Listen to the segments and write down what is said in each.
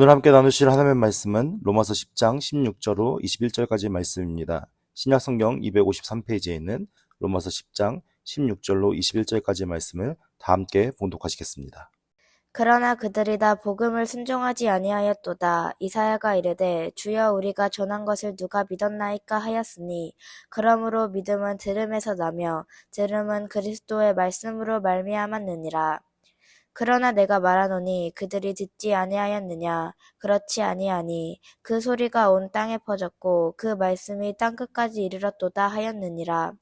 오늘 함께 나누실 하나님의 말씀은 로마서 10장 16절로 21절까지의 말씀입니다. 신약성경 253페이지에 있는 로마서 10장 16절로 21절까지의 말씀을 다 함께 봉독하시겠습니다. 그러나 그들이 다 복음을 순종하지 아니하였도다. 이사야가 이르되 주여 우리가 전한 것을 누가 믿었나이까 하였으니 그러므로 믿음은 들음에서 나며 들음은 그리스도의 말씀으로 말미암았느니라. 그러나 내가 말하노니 그들이 듣지 아니하였느냐. 그렇지 아니하니 그 소리가 온 땅에 퍼졌고 그 말씀이 땅끝까지 이르렀도다 하였느니라.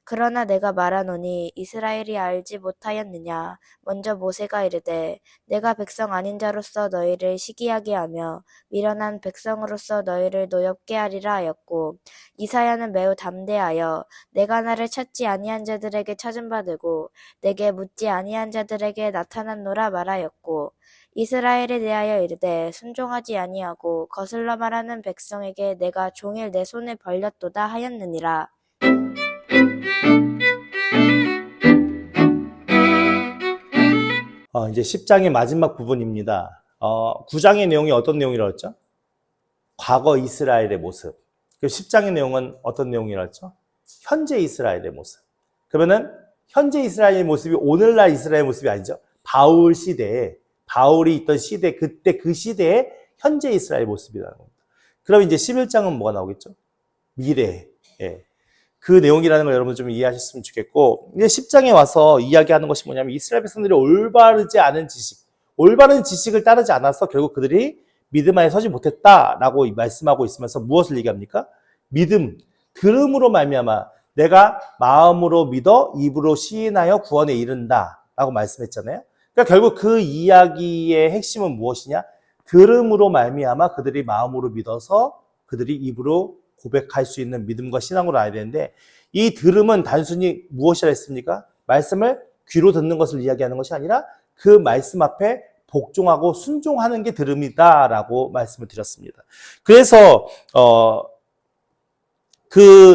그러나 내가 말하노니 이스라엘이 알지 못하였느냐. 먼저 모세가 이르되 내가 백성 아닌 자로서 너희를 시기하게 하며 미련한 백성으로서 너희를 노엽게 하리라 하였고, 이사야는 매우 담대하여 내가 나를 찾지 아니한 자들에게 찾은 바 되고 내게 묻지 아니한 자들에게 나타났노라 말하였고, 이스라엘에 대하여 이르되 순종하지 아니하고 거슬러 말하는 백성에게 내가 종일 내 손을 벌렸도다 하였느니라. 이제 10장의 마지막 부분입니다. 9장의 내용이 어떤 내용이라고 했죠? 과거 이스라엘의 모습. 10장의 내용은 어떤 내용이라고 했죠? 현재 이스라엘의 모습. 그러면은 현재 이스라엘의 모습이 오늘날 이스라엘의 모습이 아니죠. 바울 시대에, 바울이 있던 시대, 그때 그 시대의 현재 이스라엘의 모습이라는 겁니다. 그럼 이제 11장은 뭐가 나오겠죠? 미래. 예. 그 내용이라는 걸 여러분 좀 이해하셨으면 좋겠고, 이제 10장에 와서 이야기하는 것이 뭐냐면 이스라엘 백성들이 올바르지 않은 지식, 올바른 지식을 따르지 않아서 결국 그들이 믿음 안에 서지 못했다라고 말씀하고 있으면서 무엇을 얘기합니까? 믿음, 들음으로 말미암아 내가 마음으로 믿어 입으로 시인하여 구원에 이른다라고 말씀했잖아요. 그러니까 결국 그 이야기의 핵심은 무엇이냐? 들음으로 말미암아 그들이 마음으로 믿어서 그들이 입으로 고백할 수 있는 믿음과 신앙으로 알아야 되는데, 이 들음은 단순히 무엇이라 했습니까? 말씀을 귀로 듣는 것을 이야기하는 것이 아니라 그 말씀 앞에 복종하고 순종하는 게 들음이다라고 말씀을 드렸습니다. 그래서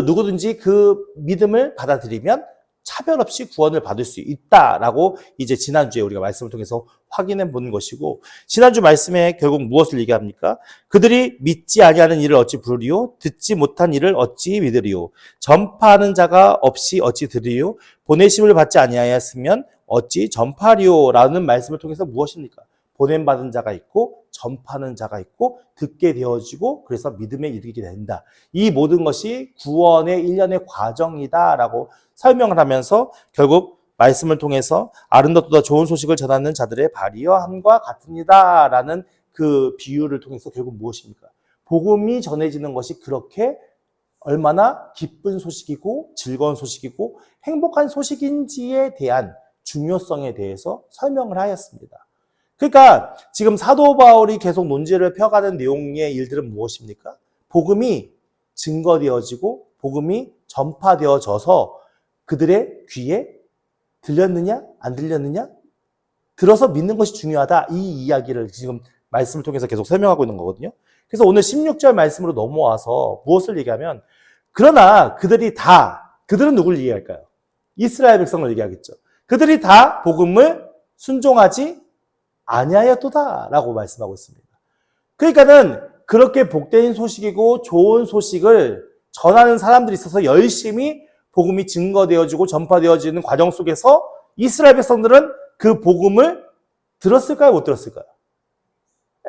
누구든지 그 믿음을 받아들이면 차별 없이 구원을 받을 수 있다라고 이제 지난주에 우리가 말씀을 통해서 확인해 본 것이고, 지난주 말씀에 결국 무엇을 얘기합니까? 그들이 믿지 아니하는 일을 어찌 부르리요? 듣지 못한 일을 어찌 믿으리요? 전파하는 자가 없이 어찌 들으리요? 보내심을 받지 아니하였으면 어찌 전파리요? 라는 말씀을 통해서 무엇입니까? 보냄받은 자가 있고 전파하는 자가 있고 듣게 되어지고 그래서 믿음에 이르게 된다. 이 모든 것이 구원의 일련의 과정이다라고 설명을 하면서 결국 말씀을 통해서 아름답도다 좋은 소식을 전하는 자들의 발이여 함과 같습니다라는 그 비유를 통해서 결국 무엇입니까? 복음이 전해지는 것이 그렇게 얼마나 기쁜 소식이고 즐거운 소식이고 행복한 소식인지에 대한 중요성에 대해서 설명을 하였습니다. 그러니까 지금 사도 바울이 계속 논지를 펴가는 내용의 일들은 무엇입니까? 복음이 증거되어지고 복음이 전파되어져서 그들의 귀에 들렸느냐 안 들렸느냐 들어서 믿는 것이 중요하다, 이 이야기를 지금 말씀을 통해서 계속 설명하고 있는 거거든요. 그래서 오늘 16절 말씀으로 넘어와서 무엇을 얘기하면, 그러나 그들은 누구를 얘기할까요? 이스라엘 백성을 얘기하겠죠. 그들이 다 복음을 순종하지 아니하였도다라고 말씀하고 있습니다. 그러니까는 그렇게 복된 소식이고 좋은 소식을 전하는 사람들이 있어서 열심히 복음이 증거되어지고 전파되어지는 과정 속에서 이스라엘 백성들은 그 복음을 들었을까요? 못 들었을까요?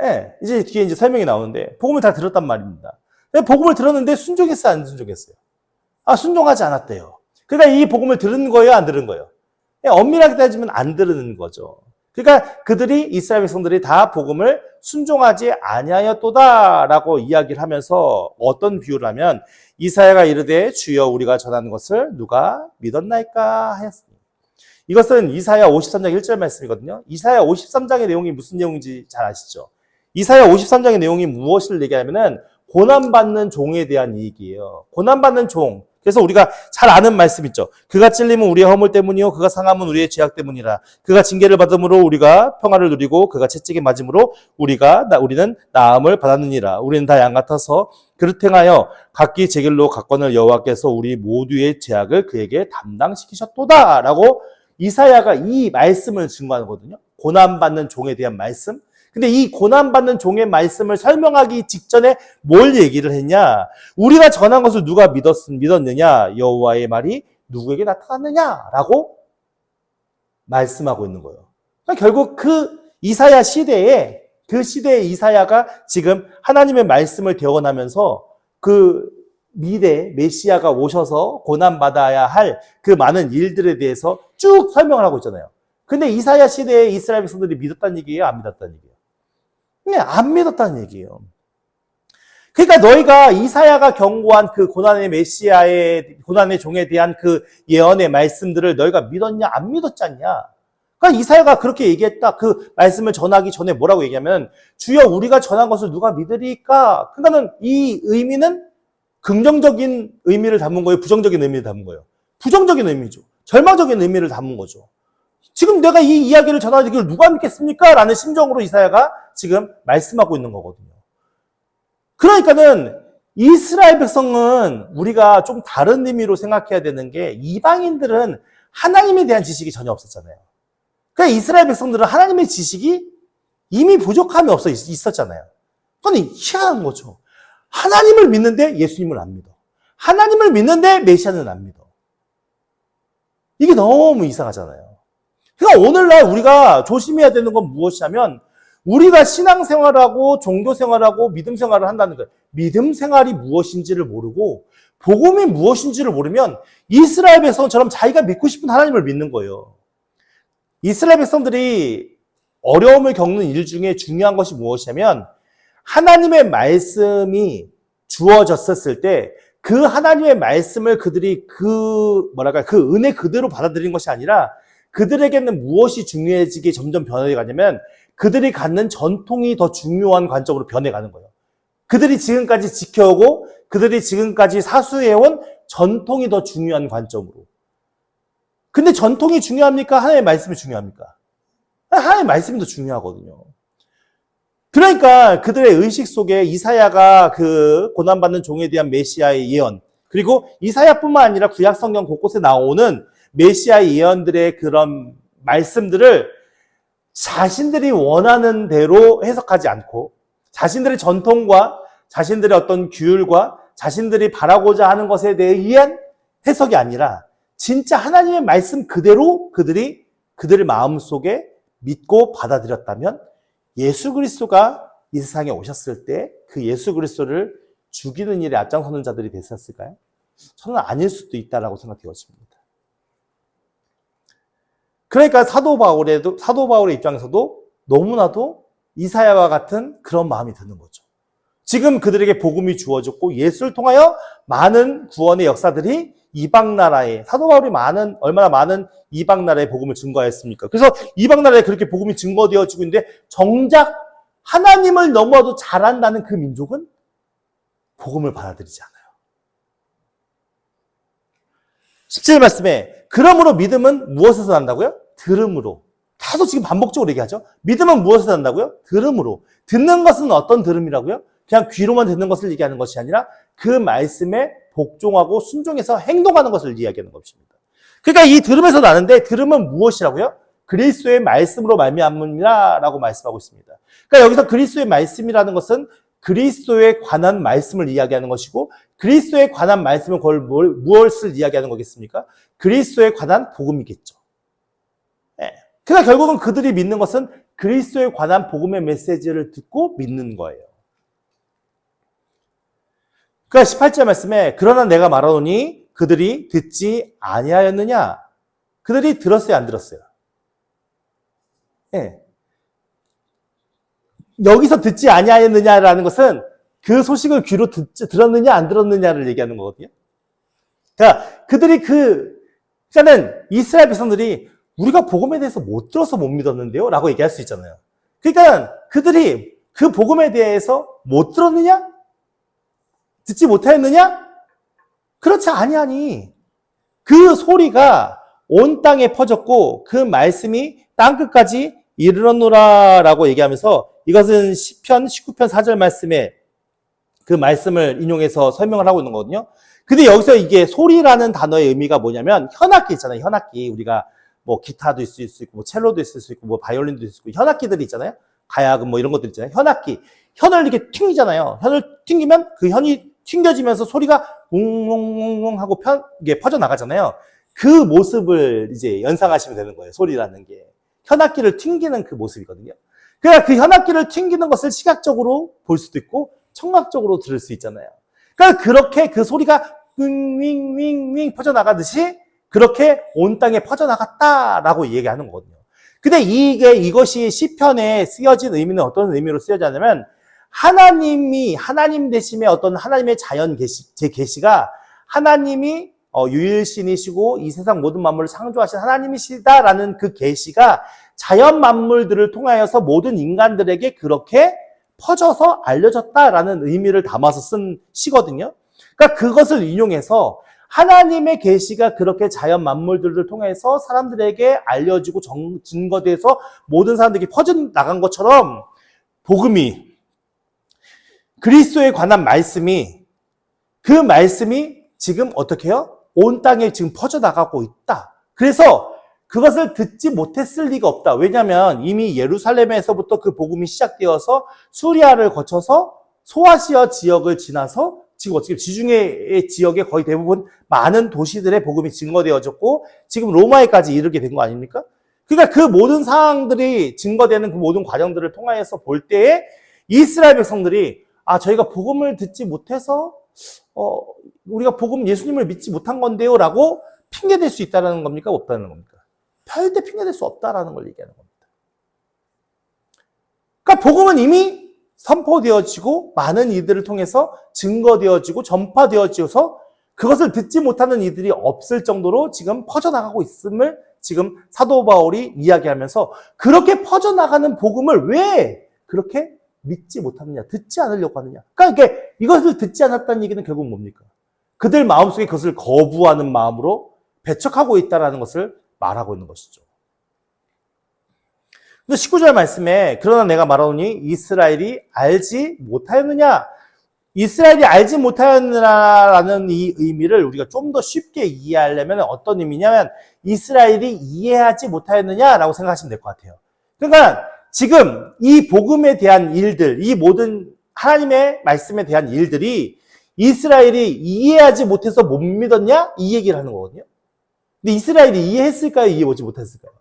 네, 이제 뒤에 이제 설명이 나오는데 복음을 다 들었단 말입니다. 복음을 들었는데 순종했어요? 안 순종했어요? 순종하지 않았대요. 그러니까 이 복음을 들은 거예요? 안 들은 거예요? 엄밀하게 따지면 안 들은 거죠. 그러니까 이스라엘 백성들이 다 복음을 순종하지 아니하였도다라고 이야기를 하면서 어떤 비유를 하면, 이사야가 이르되 주여 우리가 전하는 것을 누가 믿었나이까 하였습니다. 이것은 이사야 53장 1절 말씀이거든요. 이사야 53장의 내용이 무슨 내용인지 잘 아시죠? 이사야 53장의 내용이 무엇을 얘기하냐면은 고난받는 종에 대한 얘기예요. 고난받는 종. 그래서 우리가 잘 아는 말씀 있죠. 그가 찔림은 우리의 허물 때문이요 그가 상함은 우리의 죄악 때문이라. 그가 징계를 받음으로 우리가 평화를 누리고 그가 채찍에 맞음으로 우리는 나음을 받았느니라. 우리는 다 양 같아서 그릇 행하여 각기 제 길로 갔거늘 여호와께서 우리 모두의 죄악을 그에게 담당시키셨도다라고 이사야가 이 말씀을 증거하거든요. 고난받는 종에 대한 말씀. 근데 이 고난받는 종의 말씀을 설명하기 직전에 뭘 얘기를 했냐? 우리가 전한 것을 누가 믿었느냐? 여호와의 말이 누구에게 나타났느냐라고 말씀하고 있는 거예요. 그러니까 결국 그 이사야 시대에 그 시대의 이사야가 지금 하나님의 말씀을 대언하면서 그 미래 메시아가 오셔서 고난받아야 할 그 많은 일들에 대해서 쭉 설명을 하고 있잖아요. 근데 이사야 시대에 이스라엘 백성들이 믿었다는 얘기예요? 안 믿었다는 얘기예요? 네, 안 믿었다는 얘기예요. 그러니까 너희가 이사야가 경고한 그 고난의 메시아의 고난의 종에 대한 그 예언의 말씀들을 너희가 믿었냐 안 믿었지 않냐? 그러니까 이사야가 그렇게 얘기했다. 그 말씀을 전하기 전에 뭐라고 얘기하면 주여 우리가 전한 것을 누가 믿으리까? 그러니까는 이 의미는 긍정적인 의미를 담은 거예요? 부정적인 의미를 담은 거예요? 부정적인 의미죠. 절망적인 의미를 담은 거죠. 지금 내가 이 이야기를 전하는 걸 누가 믿겠습니까? 라는 심정으로 이사야가 지금 말씀하고 있는 거거든요. 그러니까는 이스라엘 백성은 우리가 좀 다른 의미로 생각해야 되는 게 이방인들은 하나님에 대한 지식이 전혀 없었잖아요. 그러니까 이스라엘 백성들은 하나님의 지식이 이미 부족함이 있었잖아요. 그건 희한한 거죠. 하나님을 믿는데 예수님을 안 믿어. 하나님을 믿는데 메시아는 안 믿어. 이게 너무 이상하잖아요. 그러니까 오늘날 우리가 조심해야 되는 건 무엇이냐면 우리가 신앙생활하고 종교생활하고 믿음생활을 한다는 거예요. 믿음생활이 무엇인지를 모르고 복음이 무엇인지를 모르면 이스라엘 백성처럼 자기가 믿고 싶은 하나님을 믿는 거예요. 이스라엘 백성들이 어려움을 겪는 일 중에 중요한 것이 무엇이냐면 하나님의 말씀이 주어졌었을 때 그 하나님의 말씀을 그들이 그 은혜 그대로 받아들인 것이 아니라 그들에게는 무엇이 중요해지게 점점 변해가냐면 그들이 갖는 전통이 더 중요한 관점으로 변해가는 거예요. 그들이 지금까지 지켜오고 그들이 지금까지 사수해온 전통이 더 중요한 관점으로. 근데 전통이 중요합니까? 하나님의 말씀이 중요합니까? 하나님의 말씀이 더 중요하거든요. 그러니까 그들의 의식 속에 이사야가 그 고난받는 종에 대한 메시아의 예언, 그리고 이사야뿐만 아니라 구약 성경 곳곳에 나오는 메시아의 예언들의 그런 말씀들을 자신들이 원하는 대로 해석하지 않고 자신들의 전통과 자신들의 어떤 규율과 자신들이 바라고자 하는 것에 대해 의한 해석이 아니라 진짜 하나님의 말씀 그대로 그들의 마음속에 믿고 받아들였다면 예수 그리스도가 이 세상에 오셨을 때 그 예수 그리스도를 죽이는 일에 앞장서는 자들이 됐었을까요? 저는 아닐 수도 있다라고 생각해집니다. 그러니까 사도 바울의 입장에서도 너무나도 이사야와 같은 그런 마음이 드는 거죠. 지금 그들에게 복음이 주어졌고 예수를 통하여 많은 구원의 역사들이 이방 나라에 사도 바울이 얼마나 많은 이방 나라의 복음을 증거했습니까? 그래서 이방 나라에 그렇게 복음이 증거되어지고 있는데 정작 하나님을 넘어도 잘한다는 그 민족은 복음을 받아들이지 않아요. 17절 말씀에 그러므로 믿음은 무엇에서 난다고요? 들음으로. 계속 지금 반복적으로 얘기하죠. 믿음은 무엇에서 난다고요? 들음으로. 듣는 것은 어떤 들음이라고요? 그냥 귀로만 듣는 것을 얘기하는 것이 아니라 그 말씀에 복종하고 순종해서 행동하는 것을 이야기하는 것입니다. 그러니까 이 들음에서 나는데 들음은 무엇이라고요? 그리스도의 말씀으로 말미암음이라라고 말씀하고 있습니다. 그러니까 여기서 그리스도의 말씀이라는 것은 그리스도에 관한 말씀을 이야기하는 것이고 그리스도에 관한 말씀은 그걸 무엇을 이야기하는 거겠습니까? 그리스도에 관한 복음이겠죠. 네. 그러니까 결국은 그들이 믿는 것은 그리스도에 관한 복음의 메시지를 듣고 믿는 거예요. 그러니까 18절 말씀에 그러나 내가 말하노니 그들이 듣지 아니하였느냐? 그들이 들었어요, 안 들었어요? 네. 여기서 듣지 아니하였느냐라는 것은 그 소식을 귀로 들었느냐 안 들었느냐를 얘기하는 거거든요. 그러니까 그들이 그러니까는 이스라엘 백성들이 우리가 복음에 대해서 못 들어서 못 믿었는데요? 라고 얘기할 수 있잖아요. 그러니까 그들이 그 복음에 대해서 못 들었느냐? 듣지 못하였느냐? 그렇지 아니하니 그 소리가 온 땅에 퍼졌고 그 말씀이 땅끝까지 이르렀노라라고 얘기하면서 이것은 시편 19편 4절 말씀에 그 말씀을 인용해서 설명을 하고 있는 거거든요. 근데 여기서 이게 소리라는 단어의 의미가 뭐냐면 현악기 있잖아요. 현악기. 우리가 뭐 기타도 있을 수 있고 뭐 첼로도 있을 수 있고 뭐 바이올린도 있을 수 있고 현악기들이 있잖아요. 가야금 뭐 이런 것들 있잖아요. 현악기. 현을 이렇게 튕기잖아요. 현을 튕기면 그 현이 튕겨지면서 소리가 웅웅웅웅 하고 이게 퍼져나가잖아요. 그 모습을 이제 연상하시면 되는 거예요. 소리라는 게. 현악기를 튕기는 그 모습이거든요. 그러니까 그 현악기를 튕기는 것을 시각적으로 볼 수도 있고 청각적으로 들을 수 있잖아요. 그러니까 그렇게 그 소리가 윙윙윙윙 퍼져나가듯이 그렇게 온 땅에 퍼져나갔다라고 얘기하는 거거든요. 근데 이것이 시편에 쓰여진 의미는 어떤 의미로 쓰여지냐면 하나님 대심의 어떤 하나님의 자연 제 계시가 하나님이 유일신이시고 이 세상 모든 만물을 창조하신 하나님이시다라는 그 계시가 자연 만물들을 통하여서 모든 인간들에게 그렇게 퍼져서 알려졌다라는 의미를 담아서 쓴 시거든요. 그러니까 그것을 인용해서 하나님의 계시가 그렇게 자연 만물들을 통해서 사람들에게 알려지고 증거돼서 모든 사람들에게 퍼져나간 것처럼 복음이 그리스도에 관한 말씀이 그 말씀이 지금 어떻게 해요? 온 땅에 지금 퍼져나가고 있다. 그래서 그것을 듣지 못했을 리가 없다. 왜냐하면 이미 예루살렘에서부터 그 복음이 시작되어서 수리아를 거쳐서 소아시아 지역을 지나서 지금 어떻게 지중해 지역의 거의 대부분 많은 도시들의 복음이 증거되어졌고 지금 로마에까지 이르게 된 거 아닙니까? 그러니까 그 모든 상황들이 증거되는 그 모든 과정들을 통하여서 볼 때에 이스라엘 백성들이 저희가 복음을 듣지 못해서 우리가 예수님을 믿지 못한 건데요 라고 핑계댈 수 있다는 겁니까? 없다는 겁니까? 절대 핑계댈 수 없다라는 걸 얘기하는 겁니다. 그러니까 복음은 이미 선포되어지고 많은 이들을 통해서 증거되어지고 전파되어져서 그것을 듣지 못하는 이들이 없을 정도로 지금 퍼져나가고 있음을 지금 사도 바울이 이야기하면서 그렇게 퍼져나가는 복음을 왜 그렇게 믿지 못하느냐, 듣지 않으려고 하느냐. 그러니까 이것을 듣지 않았다는 얘기는 결국 뭡니까? 그들 마음속에 그것을 거부하는 마음으로 배척하고 있다는 것을 말하고 있는 것이죠. 근데 19절 말씀에 그러나 내가 말하노니 이스라엘이 알지 못하였느냐. 이스라엘이 알지 못하였느냐라는 이 의미를 우리가 좀 더 쉽게 이해하려면 어떤 의미냐면 이스라엘이 이해하지 못하였느냐라고 생각하시면 될 것 같아요. 그러니까 지금 이 복음에 대한 일들, 이 모든 하나님의 말씀에 대한 일들이 이스라엘이 이해하지 못해서 못 믿었냐? 이 얘기를 하는 거거든요. 근데 이스라엘이 이해했을까요? 이해하지 못했을까요?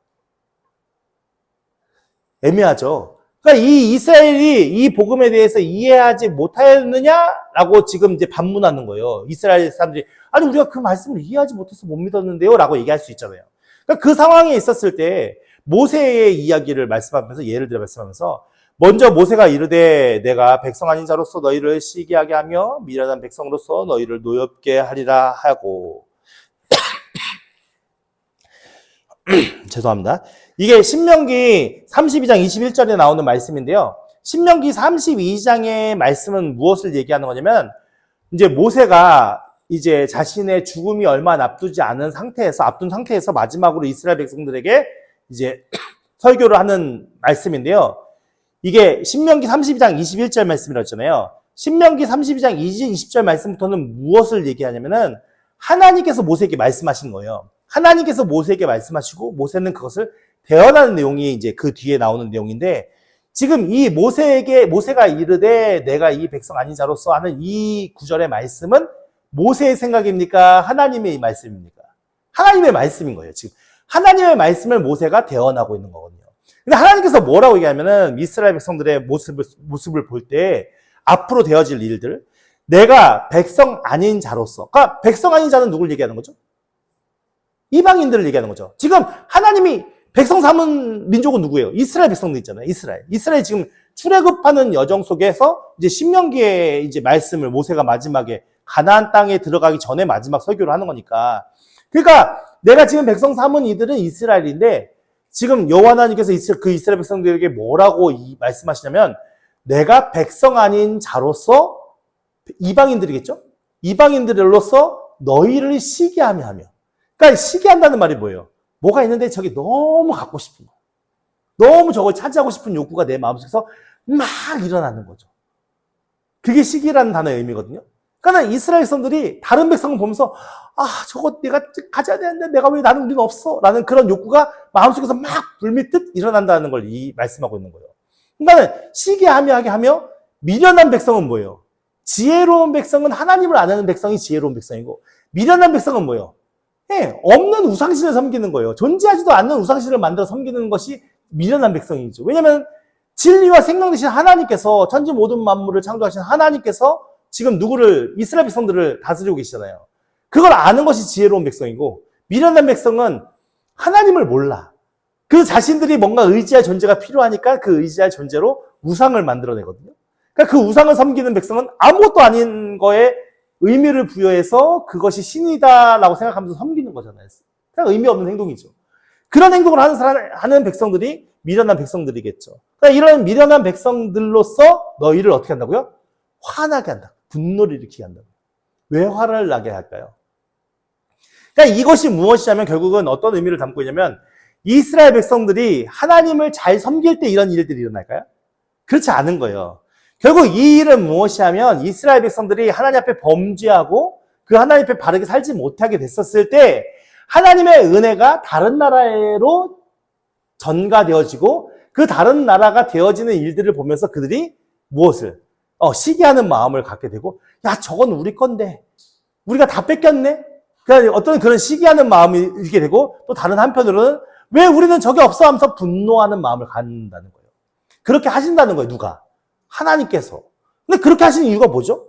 애매하죠. 그러니까 이 이스라엘이 이 복음에 대해서 이해하지 못하였느냐라고 지금 이제 반문하는 거예요. 이스라엘 사람들이 아니 우리가 그 말씀을 이해하지 못해서 못 믿었는데요라고 얘기할 수 있잖아요. 그러니까 그 상황에 있었을 때 모세의 이야기를 말씀하면서 예를 들어 말씀하면서 먼저 모세가 이르되 내가 백성 아닌 자로서 너희를 시기하게 하며 미련한 백성으로서 너희를 노엽게 하리라 하고 죄송합니다. 이게 신명기 32장 21절에 나오는 말씀인데요. 신명기 32장의 말씀은 무엇을 얘기하는 거냐면 이제 모세가 이제 자신의 죽음이 얼마 앞둔 상태에서 마지막으로 이스라엘 백성들에게 이제 설교를 하는 말씀인데요. 이게 신명기 32장 21절 말씀이라고 했잖아요. 신명기 32장 20절 말씀부터는 무엇을 얘기하냐면은 하나님께서 모세에게 말씀하신 거예요. 하나님께서 모세에게 말씀하시고 모세는 그것을 대언하는 내용이 이제 그 뒤에 나오는 내용인데 지금 이 모세가 이르되 내가 이 백성 아닌 자로서 하는 이 구절의 말씀은 모세의 생각입니까? 하나님의 말씀입니까? 하나님의 말씀인 거예요. 지금 하나님의 말씀을 모세가 대언하고 있는 거거든요. 근데 하나님께서 뭐라고 얘기하면은 이스라엘 백성들의 모습을 볼 때 앞으로 되어질 일들 내가 백성 아닌 자로서 그러니까 백성 아닌 자는 누굴 얘기하는 거죠? 이방인들을 얘기하는 거죠. 지금 하나님이 백성 삼은 민족은 누구예요? 이스라엘 백성들 있잖아요. 이스라엘 지금 출애굽하는 여정 속에서 이제 신명기의 이제 말씀을 모세가 마지막에 가나안 땅에 들어가기 전에 마지막 설교를 하는 거니까. 그러니까 내가 지금 백성 삼은 이들은 이스라엘인데 지금 여호와 하나님께서 그 이스라엘 백성들에게 뭐라고 말씀하시냐면 내가 백성 아닌 자로서 이방인들이겠죠? 이방인들로서 너희를 시기하며 하며. 그러니까 시기한다는 말이 뭐예요? 뭐가 있는데 저게 너무 갖고 싶은 거. 너무 저걸 차지하고 싶은 욕구가 내 마음속에서 막 일어나는 거죠. 그게 시기라는 단어의 의미거든요. 그러니까 이스라엘 백성들이 다른 백성을 보면서 저거 내가 가져야 되는데 내가 왜 나는 우리는 없어? 라는 그런 욕구가 마음속에서 막 불밀듯 일어난다는 걸 말씀하고 있는 거예요. 그러니까 시기하게 하며 미련한 백성은 뭐예요? 지혜로운 백성은 하나님을 안 하는 백성이 지혜로운 백성이고 미련한 백성은 뭐예요? 예, 없는 우상신을 섬기는 거예요. 존재하지도 않는 우상신을 만들어 섬기는 것이 미련한 백성이죠. 왜냐하면 진리와 생명 되신 하나님께서 천지 모든 만물을 창조하신 하나님께서 지금 이스라엘 백성들을 다스리고 계시잖아요. 그걸 아는 것이 지혜로운 백성이고 미련한 백성은 하나님을 몰라. 그 자신들이 뭔가 의지할 존재가 필요하니까 그 의지할 존재로 우상을 만들어내거든요. 그러니까 그 우상을 섬기는 백성은 아무것도 아닌 거에 의미를 부여해서 그것이 신이다라고 생각하면서 섬기는 거잖아요. 그냥 의미 없는 행동이죠. 그런 행동을 하는 백성들이 미련한 백성들이겠죠. 그러니까 이런 미련한 백성들로서 너희를 어떻게 한다고요? 화나게 한다. 분노를 일으키게 한다. 왜 화를 나게 할까요? 그러니까 이것이 무엇이냐면 결국은 어떤 의미를 담고 있냐면 이스라엘 백성들이 하나님을 잘 섬길 때 이런 일들이 일어날까요? 그렇지 않은 거예요. 결국 이 일은 무엇이냐면 이스라엘 백성들이 하나님 앞에 범죄하고 그 하나님 앞에 바르게 살지 못하게 됐었을 때 하나님의 은혜가 다른 나라로 전가되어지고 그 다른 나라가 되어지는 일들을 보면서 그들이 무엇을? 시기하는 마음을 갖게 되고 야 저건 우리 건데 우리가 다 뺏겼네? 그러니까 어떤 그런 시기하는 마음이 일게 되고 또 다른 한편으로는 왜 우리는 저게 없어 하면서 분노하는 마음을 갖는다는 거예요. 그렇게 하신다는 거예요. 누가? 하나님께서. 근데 그렇게 하시는 이유가 뭐죠?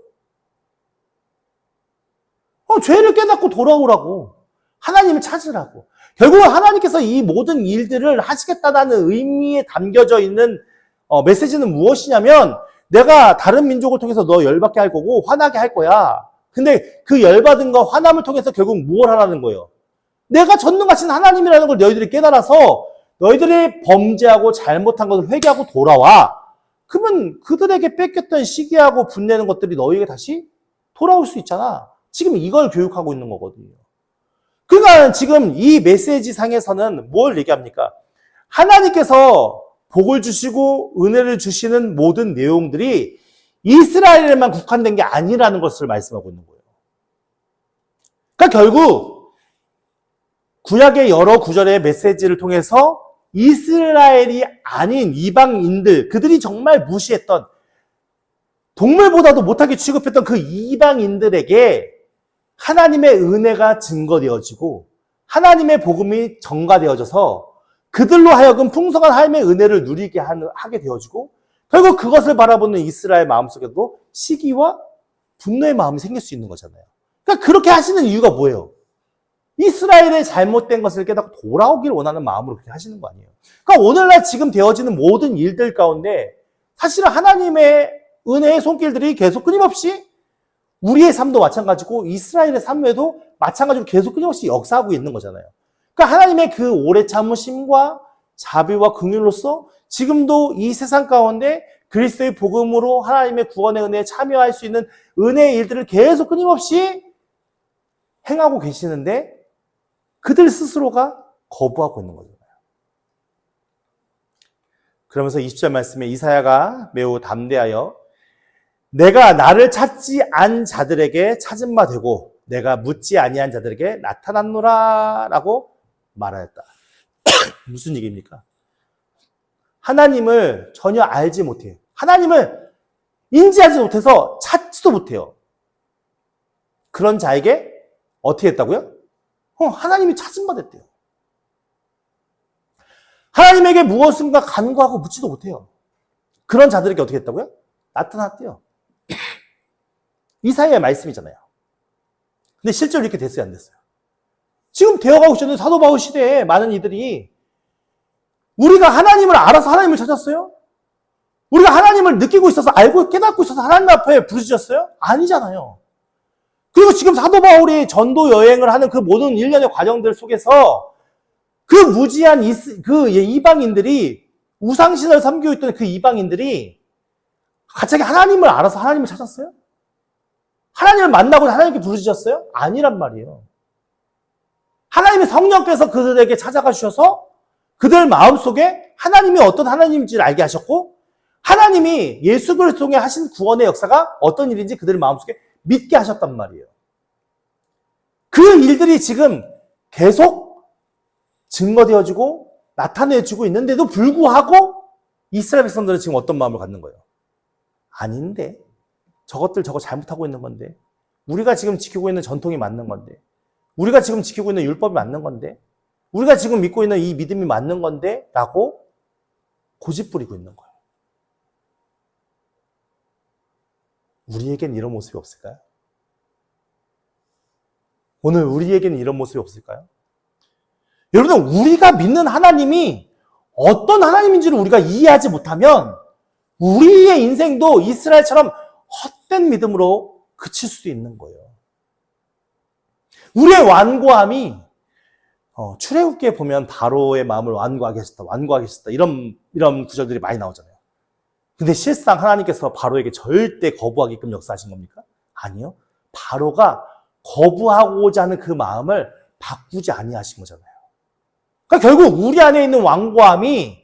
죄를 깨닫고 돌아오라고. 하나님을 찾으라고. 결국 하나님께서 이 모든 일들을 하시겠다는 의미에 담겨져 있는 메시지는 무엇이냐면 내가 다른 민족을 통해서 너 열받게 할 거고 화나게 할 거야. 근데 그 열받은 거 화남을 통해서 결국 무엇을 하라는 거예요? 내가 전능하신 하나님이라는 걸 너희들이 깨달아서 너희들이 범죄하고 잘못한 것을 회개하고 돌아와. 그러면 그들에게 뺏겼던 시기하고 분내는 것들이 너희에게 다시 돌아올 수 있잖아. 지금 이걸 교육하고 있는 거거든요. 그러니까 지금 이 메시지 상에서는 뭘 얘기합니까? 하나님께서 복을 주시고 은혜를 주시는 모든 내용들이 이스라엘에만 국한된 게 아니라는 것을 말씀하고 있는 거예요. 그러니까 결국 구약의 여러 구절의 메시지를 통해서 이스라엘이 아닌 이방인들, 그들이 정말 무시했던 동물보다도 못하게 취급했던 그 이방인들에게 하나님의 은혜가 증거되어지고 하나님의 복음이 전가되어져서 그들로 하여금 풍성한 하나님의 은혜를 누리게 하게 되어지고 결국 그것을 바라보는 이스라엘 마음속에도 시기와 분노의 마음이 생길 수 있는 거잖아요. 그러니까 그렇게 하시는 이유가 뭐예요? 이스라엘의 잘못된 것을 깨닫고 돌아오기를 원하는 마음으로 그렇게 하시는 거 아니에요. 그러니까 오늘날 지금 되어지는 모든 일들 가운데 사실은 하나님의 은혜의 손길들이 계속 끊임없이 우리의 삶도 마찬가지고 이스라엘의 삶에도 마찬가지로 계속 끊임없이 역사하고 있는 거잖아요. 그러니까 하나님의 그 오래 참으심과 자비와 긍휼로서 지금도 이 세상 가운데 그리스도의 복음으로 하나님의 구원의 은혜에 참여할 수 있는 은혜의 일들을 계속 끊임없이 행하고 계시는데 그들 스스로가 거부하고 있는 거잖아요. 그러면서 20절 말씀에 이사야가 매우 담대하여 내가 나를 찾지 않은 자들에게 찾은 바 되고 내가 묻지 아니한 자들에게 나타났노라 라고 말하였다. 무슨 얘기입니까? 하나님을 전혀 알지 못해요. 하나님을 인지하지 못해서 찾지도 못해요. 그런 자에게 어떻게 했다고요? 하나님이 찾은 바 됐대요. 하나님에게 무엇인가 간구하고 묻지도 못해요. 그런 자들에게 어떻게 했다고요? 나타났대요. 이사야의 말씀이잖아요. 근데 실제로 이렇게 됐어요, 안 됐어요? 지금 되어가고 있는 사도 바울 시대에 많은 이들이 우리가 하나님을 알아서 하나님을 찾았어요? 우리가 하나님을 느끼고 있어서 알고 깨닫고 있어서 하나님 앞에 부르짖었어요? 아니잖아요. 그리고 지금 사도 바울이 전도 여행을 하는 그 모든 일련의 과정들 속에서 그 무지한 그 이방인들이 우상신을 섬기고 있던 그 이방인들이 갑자기 하나님을 알아서 하나님을 찾았어요? 하나님을 만나고 하나님께 부르짖었어요? 아니란 말이에요. 하나님의 성령께서 그들에게 찾아가 주셔서 그들 마음속에 하나님이 어떤 하나님인지를 알게 하셨고 하나님이 예수 그리스도 통해 하신 구원의 역사가 어떤 일인지 그들 마음속에 믿게 하셨단 말이에요. 그 일들이 지금 계속 증거되어지고 나타내지고 있는데도 불구하고 이스라엘 백성들은 지금 어떤 마음을 갖는 거예요? 아닌데, 저것들 저거 잘못하고 있는 건데, 우리가 지금 지키고 있는 전통이 맞는 건데, 우리가 지금 지키고 있는 율법이 맞는 건데, 우리가 지금 믿고 있는 이 믿음이 맞는 건데 라고 고집부리고 있는 거예요. 우리에겐 이런 모습이 없을까요? 오늘 우리에게는 이런 모습이 없을까요? 여러분, 우리가 믿는 하나님이 어떤 하나님인지를 우리가 이해하지 못하면 우리의 인생도 이스라엘처럼 헛된 믿음으로 그칠 수도 있는 거예요. 우리의 완고함이 출애굽기에 보면 바로의 마음을 완고하게 하셨다 이런 구절들이 많이 나오잖아요. 근데 실상 하나님께서 바로에게 절대 거부하게끔 역사하신 겁니까? 아니요. 바로가 거부하고자 하는 그 마음을 바꾸지 아니하신 거잖아요. 그러니까 결국 우리 안에 있는 완고함이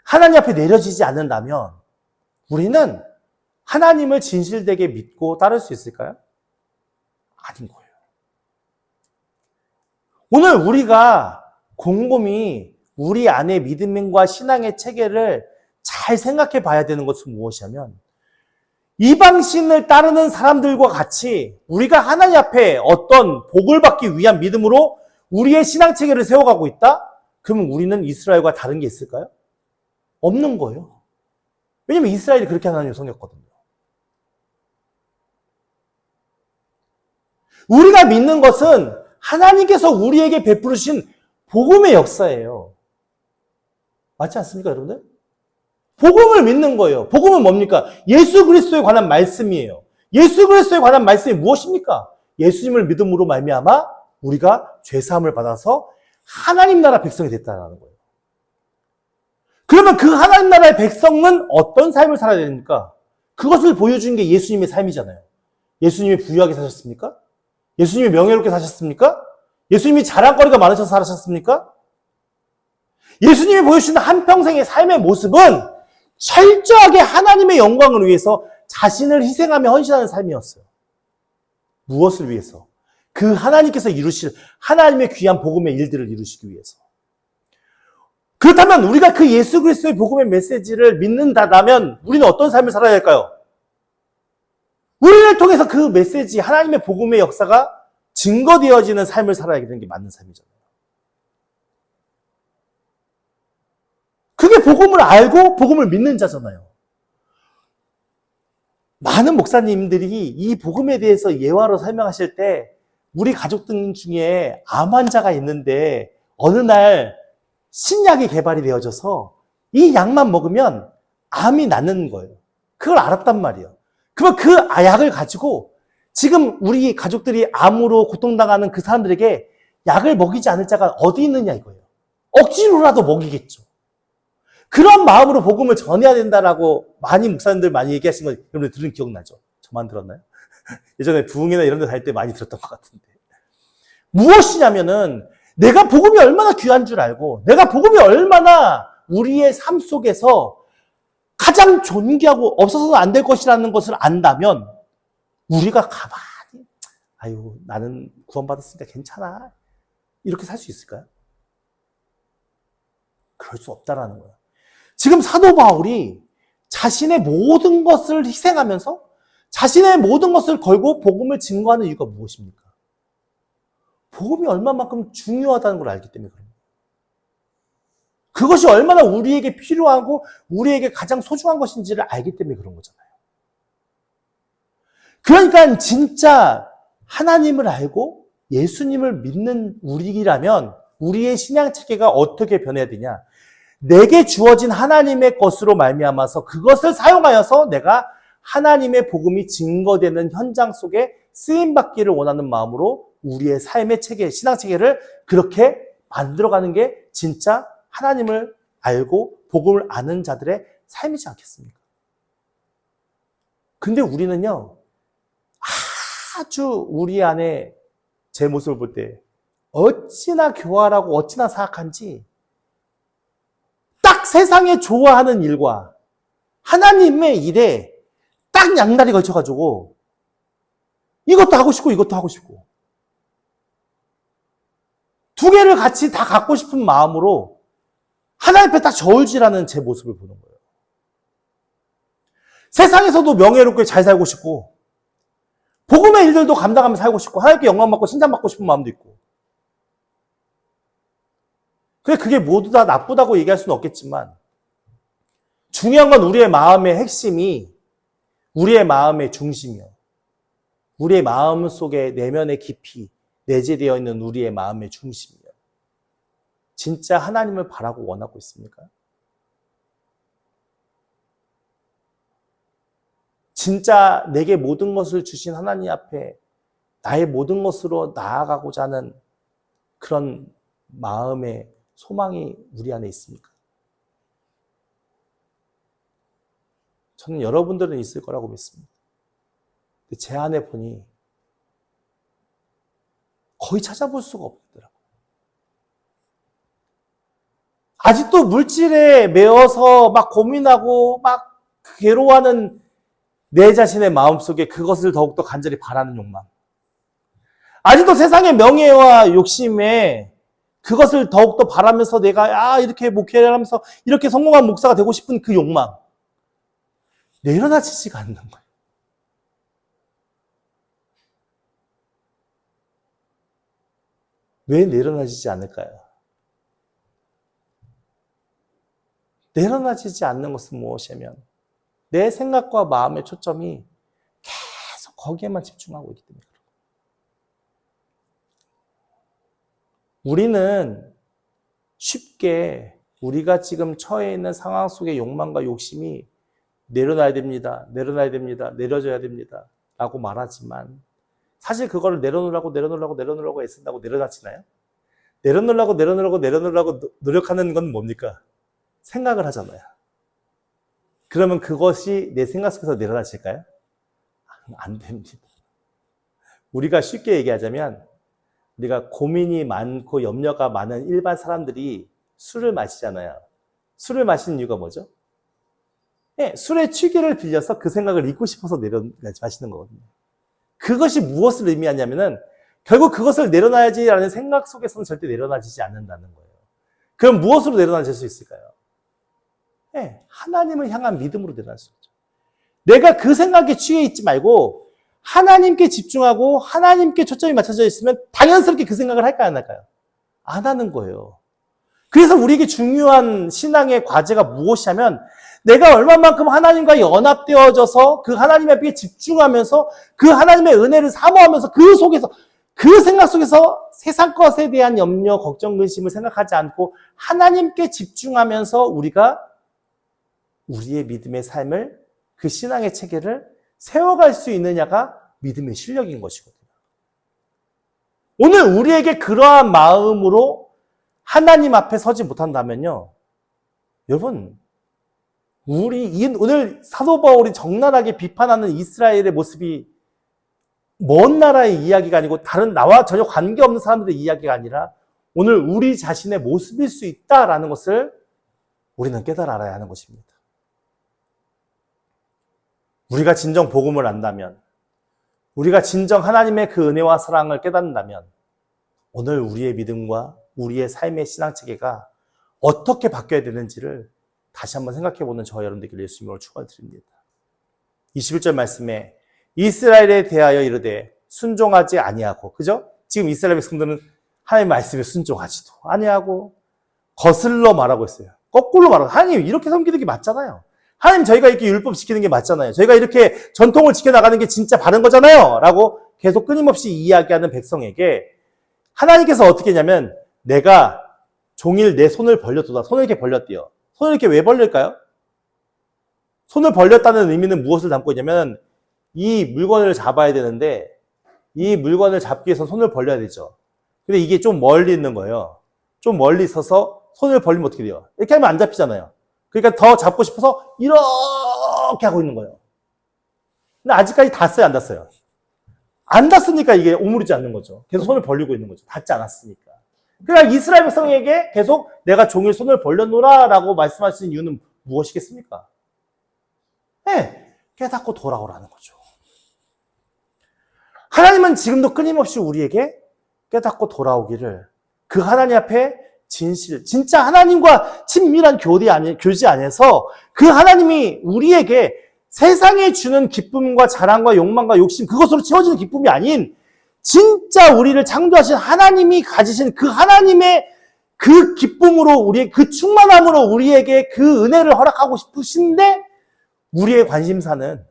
하나님 앞에 내려지지 않는다면 우리는 하나님을 진실되게 믿고 따를 수 있을까요? 아닌 거예요. 오늘 우리가 곰곰이 우리 안에 믿음과 신앙의 체계를 잘 생각해 봐야 되는 것은 무엇이냐면 이방신을 따르는 사람들과 같이 우리가 하나님 앞에 어떤 복을 받기 위한 믿음으로 우리의 신앙 체계를 세워가고 있다? 그러면 우리는 이스라엘과 다른 게 있을까요? 없는 거예요. 왜냐면 이스라엘이 그렇게 하나님을 섬겼거든요. 우리가 믿는 것은 하나님께서 우리에게 베푸르신 복음의 역사예요. 맞지 않습니까, 여러분들? 복음을 믿는 거예요. 복음은 뭡니까? 예수 그리스도에 관한 말씀이에요. 예수 그리스도에 관한 말씀이 무엇입니까? 예수님을 믿음으로 말미암아 우리가 죄사함을 받아서 하나님 나라 백성이 됐다는 거예요. 그러면 그 하나님 나라의 백성은 어떤 삶을 살아야 됩니까? 그것을 보여준 게 예수님의 삶이잖아요. 예수님이 부유하게 사셨습니까? 예수님이 명예롭게 사셨습니까? 예수님이 자랑거리가 많으셔서 살으셨습니까? 예수님이 보여주시는 한평생의 삶의 모습은 철저하게 하나님의 영광을 위해서 자신을 희생하며 헌신하는 삶이었어요. 무엇을 위해서? 그 하나님께서 이루실 하나님의 귀한 복음의 일들을 이루시기 위해서. 그렇다면 우리가 그 예수 그리스도의 복음의 메시지를 믿는다면 우리는 어떤 삶을 살아야 할까요? 우리를 통해서 그 메시지, 하나님의 복음의 역사가 증거되어지는 삶을 살아야 되는 게 맞는 삶이잖아요. 그게 복음을 알고 복음을 믿는 자잖아요. 많은 목사님들이 이 복음에 대해서 예화로 설명하실 때 우리 가족들 중에 암 환자가 있는데 어느 날 신약이 개발이 되어져서 이 약만 먹으면 암이 낫는 거예요. 그걸 알았단 말이에요. 그러면 그 약을 가지고 지금 우리 가족들이 암으로 고통당하는 그 사람들에게 약을 먹이지 않을 자가 어디 있느냐 이거예요. 억지로라도 먹이겠죠. 그런 마음으로 복음을 전해야 된다라고 많이 목사님들 많이 얘기하신 거 여러분들 들은 기억나죠? 저만 들었나요? 예전에 부흥이나 이런 데 갈 때 많이 들었던 것 같은데. 무엇이냐면은 내가 복음이 얼마나 귀한 줄 알고 내가 복음이 얼마나 우리의 삶 속에서 가장 존귀하고 없어서는 안 될 것이라는 것을 안다면 우리가 가만히 아유 나는 구원받았으니까 괜찮아 이렇게 살 수 있을까요? 그럴 수 없다라는 거예요. 지금 사도 바울이 자신의 모든 것을 희생하면서 자신의 모든 것을 걸고 복음을 증거하는 이유가 무엇입니까? 복음이 얼마만큼 중요하다는 걸 알기 때문에 그런 거예요. 그것이 얼마나 우리에게 필요하고 우리에게 가장 소중한 것인지를 알기 때문에 그런 거잖아요. 그러니까 진짜 하나님을 알고 예수님을 믿는 우리라면 우리의 신앙 체계가 어떻게 변해야 되냐? 내게 주어진 하나님의 것으로 말미암아서 그것을 사용하여서 내가 하나님의 복음이 증거되는 현장 속에 쓰임받기를 원하는 마음으로 우리의 삶의 체계, 신앙 체계를 그렇게 만들어가는 게 진짜 하나님을 알고 복음을 아는 자들의 삶이지 않겠습니까? 근데 우리는요, 아주 우리 안에 제 모습을 볼 때 어찌나 교활하고 어찌나 사악한지 딱 세상에 좋아하는 일과 하나님의 일에 딱 양다리 걸쳐가지고 이것도 하고 싶고 이것도 하고 싶고 두 개를 같이 다 갖고 싶은 마음으로 하나님 앞에 딱 저울질하는 제 모습을 보는 거예요. 세상에서도 명예롭게 잘 살고 싶고 복음의 일들도 감당하면서 살고 싶고 하나님께 영광받고 칭찬받고 싶은 마음도 있고. 근데 그게 모두 다 나쁘다고 얘기할 수는 없겠지만 중요한 건 우리의 마음의 핵심이 우리의 마음의 중심이요. 우리의 마음 속에 내면의 깊이 내재되어 있는 우리의 마음의 중심이요. 진짜 하나님을 바라고 원하고 있습니까? 진짜 내게 모든 것을 주신 하나님 앞에 나의 모든 것으로 나아가고자 하는 그런 마음의 소망이 우리 안에 있습니까? 저는 여러분들은 있을 거라고 믿습니다. 근데 제 안에 보니 거의 찾아볼 수가 없더라고요. 아직도 물질에 매여서 막 고민하고 막 괴로워하는 내 자신의 마음속에 그것을 더욱더 간절히 바라는 욕망. 아직도 세상의 명예와 욕심에 그것을 더욱더 바라면서 내가 이렇게 목회를 하면서 이렇게 성공한 목사가 되고 싶은 그 욕망. 내려놔지지가 않는 거예요. 왜 내려놔지지 않을까요? 내려놔지지 않는 것은 무엇이냐면 내 생각과 마음의 초점이 계속 거기에만 집중하고 있기 때문에 그래요. 우리는 쉽게 우리가 지금 처해 있는 상황 속의 욕망과 욕심이 내려놔야 됩니다. 내려놔야 됩니다. 내려줘야 됩니다. 라고 말하지만 사실 그거를 내려놓으려고 애쓴다고 내려놨지나요? 내려놓으려고 노력하는 건 뭡니까? 생각을 하잖아요. 그러면 그것이 내 생각 속에서 내려놔질까요? 안 됩니다. 우리가 쉽게 얘기하자면 우리가 고민이 많고 염려가 많은 일반 사람들이 술을 마시잖아요. 술을 마시는 이유가 뭐죠? 네, 술의 취기를 빌려서 그 생각을 잊고 싶어서 마시는 거거든요. 그것이 무엇을 의미하냐면은 결국 그것을 내려놔야지라는 생각 속에서는 절대 내려놔지지 않는다는 거예요. 그럼 무엇으로 내려놔질 수 있을까요? 네, 하나님을 향한 믿음으로 내려날 수 있죠. 내가 그 생각에 취해 있지 말고 하나님께 집중하고 하나님께 초점이 맞춰져 있으면 당연스럽게 그 생각을 할까요, 안 할까요? 안 하는 거예요. 그래서 우리에게 중요한 신앙의 과제가 무엇이냐면 내가 얼마만큼 하나님과 연합되어져서 그 하나님 앞에 집중하면서 그 하나님의 은혜를 사모하면서 그 속에서 그 생각 속에서 세상 것에 대한 염려, 걱정, 근심을 생각하지 않고 하나님께 집중하면서 우리가 우리의 믿음의 삶을 그 신앙의 체계를 세워갈 수 있느냐가 믿음의 실력인 것이거든요. 오늘 우리에게 그러한 마음으로 하나님 앞에 서지 못한다면요. 여러분, 오늘 사도 바울이 적나라하게 비판하는 이스라엘의 모습이 먼 나라의 이야기가 아니고 다른 나와 전혀 관계없는 사람들의 이야기가 아니라 오늘 우리 자신의 모습일 수 있다라는 것을 우리는 깨달아 알아야 하는 것입니다. 우리가 진정 복음을 안다면, 우리가 진정 하나님의 그 은혜와 사랑을 깨닫는다면 오늘 우리의 믿음과 우리의 삶의 신앙체계가 어떻게 바뀌어야 되는지를 다시 한번 생각해보는 저와 여러분들께 예수님으로 축원드립니다. 21절 말씀에 이스라엘에 대하여 이르되 순종하지 아니하고, 그죠? 지금 이스라엘 백성들은 하나님의 말씀에 순종하지도 아니하고 거슬러 말하고 있어요. 거꾸로 말하고, 하나님 이렇게 섬기는 게 맞잖아요. 하나님 저희가 이렇게 율법 지키는 게 맞잖아요. 저희가 이렇게 전통을 지켜나가는 게 진짜 바른 거잖아요. 라고 계속 끊임없이 이야기하는 백성에게 하나님께서 어떻게 했냐면 내가 종일 내 손을 벌려두다. 손을 이렇게 벌렸대요. 손을 이렇게 왜 벌릴까요? 손을 벌렸다는 의미는 무엇을 담고 있냐면 이 물건을 잡아야 되는데 이 물건을 잡기 위해서 손을 벌려야 되죠. 근데 이게 좀 멀리 있는 거예요. 좀 멀리 있어서 손을 벌리면 어떻게 돼요? 이렇게 하면 안 잡히잖아요. 그러니까 더 잡고 싶어서 이렇게 하고 있는 거예요. 근데 아직까지 닿았어요, 안 닿았어요? 안 닿았으니까 이게 오므리지 않는 거죠. 계속 손을 벌리고 있는 거죠. 닿지 않았으니까. 그러니까 이스라엘 백성에게 계속 내가 종일 손을 벌려놓으라 라고 말씀하시는 이유는 무엇이겠습니까? 네, 깨닫고 돌아오라는 거죠. 하나님은 지금도 끊임없이 우리에게 깨닫고 돌아오기를, 그 하나님 앞에 진짜 하나님과 친밀한 교제 안에서 그 하나님이 우리에게 세상에 주는 기쁨과 자랑과 욕망과 욕심, 그것으로 채워지는 기쁨이 아닌 진짜 우리를 창조하신 하나님이 가지신 그 하나님의 그 기쁨으로, 우리의 그 충만함으로 우리에게 그 은혜를 허락하고 싶으신데, 우리의 관심사는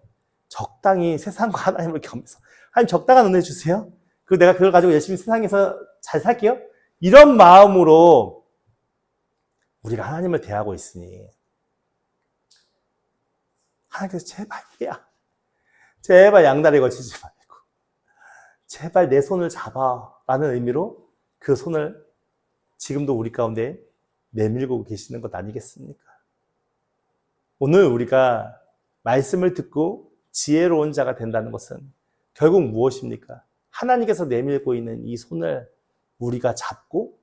적당히 세상과 하나님을 겸해서, 하나님 적당한 은혜 주세요. 그리고 내가 그걸 가지고 열심히 세상에서 잘 살게요. 이런 마음으로 우리가 하나님을 대하고 있으니 하나님께서 제발 양다리 걸치지 말고 제발 내 손을 잡아라는 의미로 그 손을 지금도 우리 가운데 내밀고 계시는 것 아니겠습니까? 오늘 우리가 말씀을 듣고 지혜로운 자가 된다는 것은 결국 무엇입니까? 하나님께서 내밀고 있는 이 손을 우리가 잡고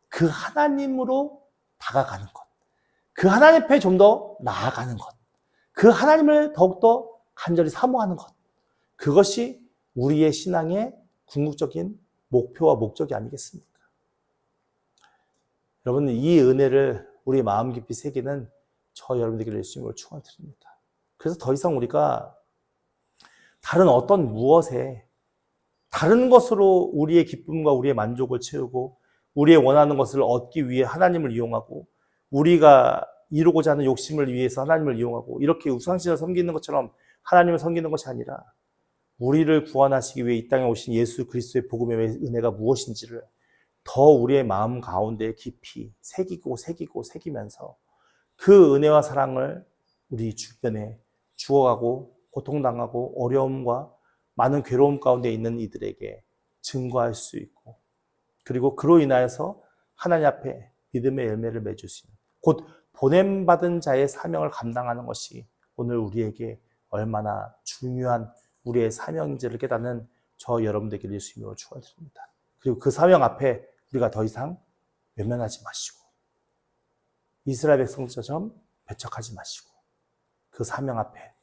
그 하나님으로 다가가는 것, 그 하나님 앞에 좀 더 나아가는 것, 그 하나님을 더욱더 간절히 사모하는 것, 그것이 우리의 신앙의 궁극적인 목표와 목적이 아니겠습니까? 여러분, 이 은혜를 우리 마음 깊이 새기는 저 여러분들에게 예수님을 축원드립니다. 그래서 더 이상 우리가 다른 어떤 무엇에, 다른 것으로 우리의 기쁨과 우리의 만족을 채우고 우리의 원하는 것을 얻기 위해 하나님을 이용하고 우리가 이루고자 하는 욕심을 위해서 하나님을 이용하고 이렇게 우상신을 섬기는 것처럼 하나님을 섬기는 것이 아니라 우리를 구원하시기 위해 이 땅에 오신 예수 그리스도의 복음의 은혜가 무엇인지를 더 우리의 마음 가운데 깊이 새기면서 그 은혜와 사랑을 우리 주변에 주어가고 고통당하고 어려움과 많은 괴로움 가운데 있는 이들에게 증거할 수 있고, 그리고 그로 인하여서 하나님 앞에 믿음의 열매를 맺을 수 있는, 곧 보냄받은 자의 사명을 감당하는 것이 오늘 우리에게 얼마나 중요한 우리의 사명인지를 깨닫는 저 여러분들에게 예수님으로 축원드립니다. 그리고 그 사명 앞에 우리가 더 이상 외면하지 마시고 이스라엘 백성처럼 배척하지 마시고 그 사명 앞에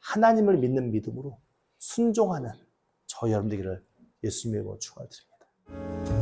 하나님을 믿는 믿음으로 순종하는 저 여러분들에게 예수님으로 축원드립니다.